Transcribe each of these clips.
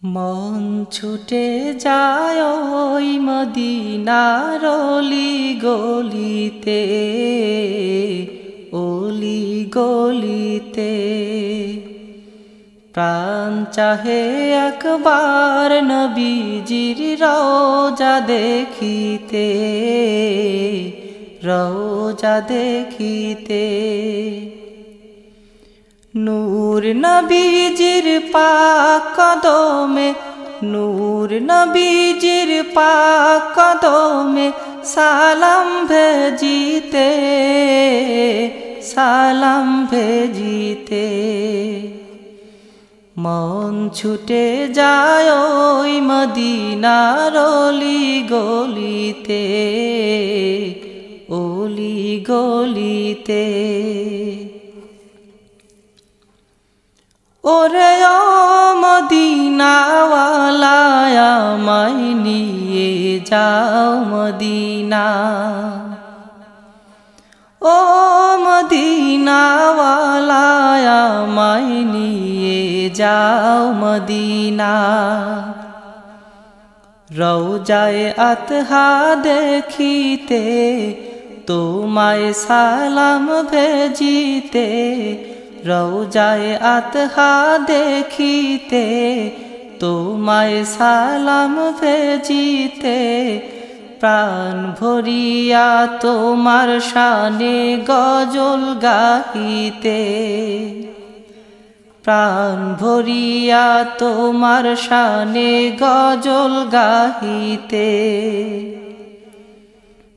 মন ছুটে যায় ওই মদিনার অলি গলিতে, অলি গলিতে। প্রাণ চাহে একবার নবীজির রওজা দেখিতে, রওজা দেখিতে। নূর নবীজির পাক কদমে, নূর নবীজির পাক কদমে সালাম ভেজিতে, সালাম ভেজিতে। মন ছুটে যায় ওই মদিনার অলি গলিতে, অলি গলিতে। ওরে ও মদিনাওয়ালা আমায় নিয়ে যাও মদিনা, ও মদিনাওয়ালা আমায় নিয়ে যাও মদিনা। রওজায়ে আতহা দেখিতে, তোমায় সালাম ভেজিতে। রওজায়ে আতহা দেখিতে, তোমায় সালাম ভেজিতে। প্রাণ ভরিয়া তোমার শানে গজল গাহিতে, প্রাণ ভরিয়া তোমার শানে গজল গাহিতে।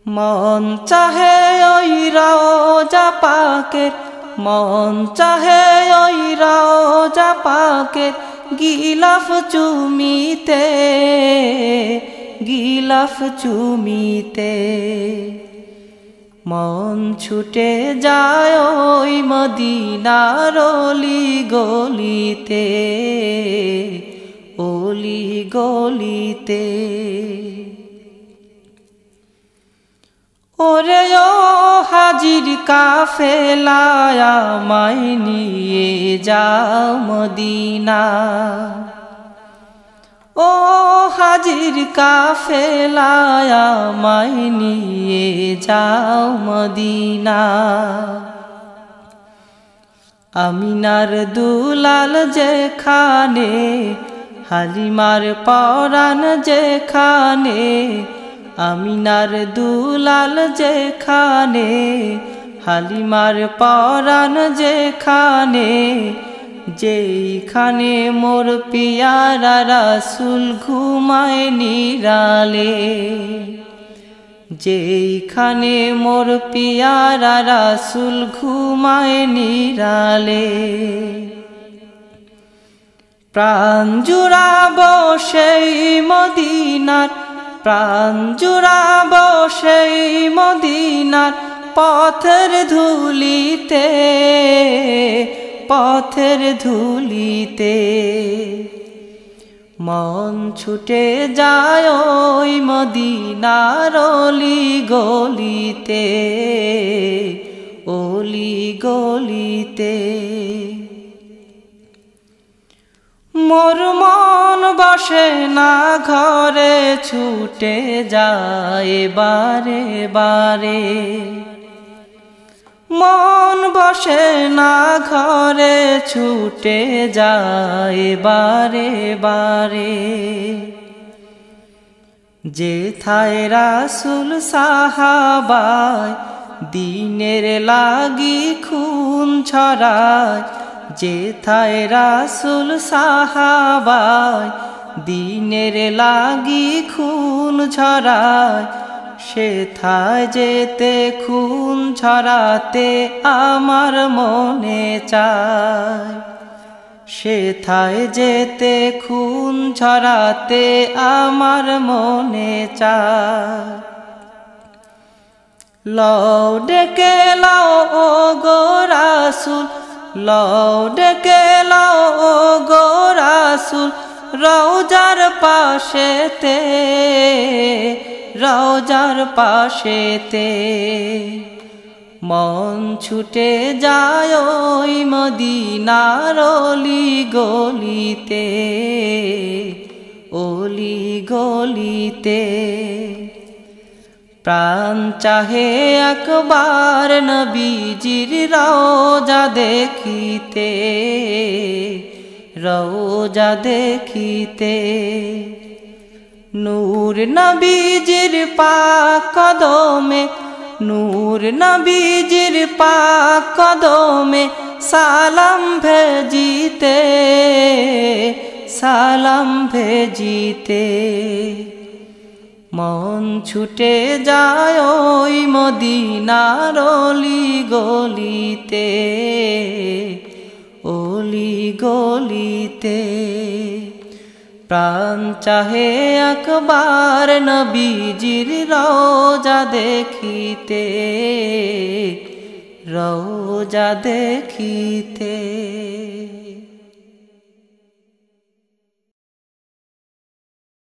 মন চাহে ওই রওজা পাকের, মন চাহে ওই রওজা পাকের গিলাফ চুমিতে, গিলাফ চুমিতে। মন ছুটে যায় ওই মদিনার অলি গলিতে, অলি গলিতে। ওরে ও হাজির কাফেলা আমায় নিয়ে যাও মদিনা, ও হাজির কাফেলা আমায় নিয়ে যাও মদিনা। আমিনার দুলাল যেখানে, হালিমার পরাণ যেখানে। আমিনার দুলাল যেখানে, হালিমার পরাণ যেখানে। যেইখানে মোর পিয়ারা রাসূল ঘুমায় নিরালে, যেইখানে মোর পিয়ারা রাসূল ঘুমায় নিরালে। প্রাণ জুড়াবো সেই মদিনার, প্রাণ জুড়াবো সেই মদিনার পথের ধুলিতে, পথের ধুলিতে। মন ছুটে যায় ওই মদিনার অলি গলিতে, অলি গলিতে। মোর মন বসে না ঘরে, ছুটে যায় বারে বারে। মন বসে না ঘরে, ছুটে যায় বারে বারে। যেথায় রাসূল সাহাবায় দিনের লাগি খুন ছড়ায়। যেথায় রাসূল সাহাবায় দিনের লাগি খুন ছড়ায়। সেথায় যেতে খুন ছড়াতে আমার মনে চায়, সেথায় যেতে খুন ছড়াতে আমার মনে চায়। লও ডেকে লও ও গো রাসূল, লও ডেকে লও ও গো রাসূল রওজার পাশেতে, রওজার পাশেতে। মন ছুটে যায় ওই মদিনার অলি গলিতে। অলি গলিতে। প্রাণ চাহে একবার নবীজির রওজা দেখিতে, রওজা দেখিতে। নূর নবীজির পাক কদমে, নূর নবীজির পাক কদমে সালাম ভেজিতে, সালাম ভেজিতে। মন ছুটে যায় ওই মদিনার অলি গলিতে, অলি গলিতে। প্রাণ চাহে একবার নবীজির রওজা দেখিতে, রওজা দেখিতে।